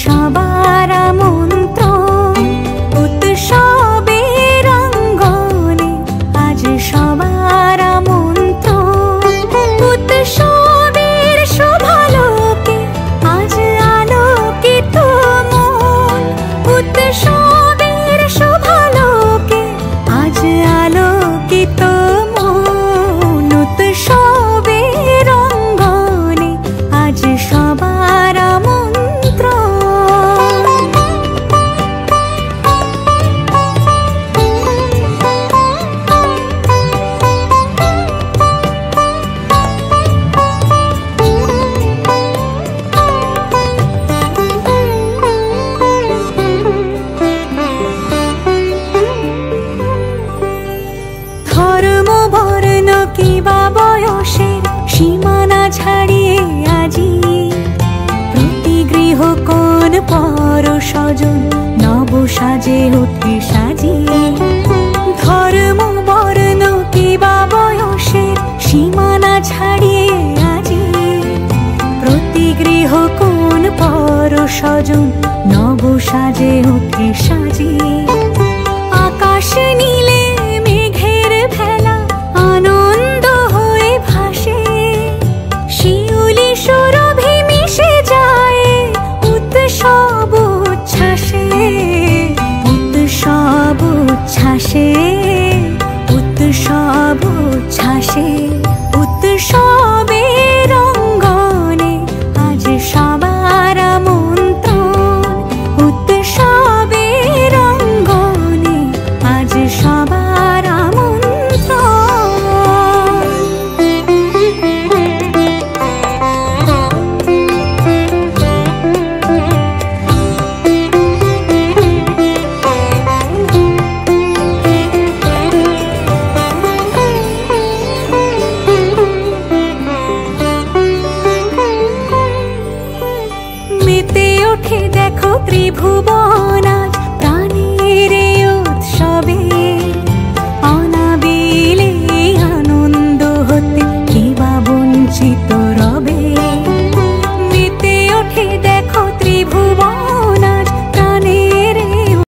সবার আমন্ত্রণ উৎসবের অঙ্গনে, আজ সবার আমন্ত্রণ উৎসবের শোভালোকে, আজ আলোকিত মন উৎসবের শোভালোকে, আজ আলোকিত মন উৎসবের অঙ্গনে, আজ সবার সীমানা ছাড়িয়ে আজি প্রতি গৃহ কোন পর স্বজন নব সাজে উঠে সাজিয়ে। ধর্ম বর্ণ কিবা বয়সের সীমানা ছাড়িয়ে আজি প্রতি গৃহ কোন পর স্বজন নব সাজে উঠে সাজিয়ে। আকাশ নীলে মেঘের ভেলা আনন্দ হয়ে ভাসে, শিউলি সুরভি মিশে যায় উৎসব উচ্ছ্বাসে, উৎসব উচ্ছ্বাসে, উৎসব উচ্ছ্বাসে। উৎসবের অঙ্গনে আজ সবার আমন্ত্রণ উৎসবের অঙ্গনে, আজ সবার মেতে ওঠে দেখো ত্রিভুবন আজ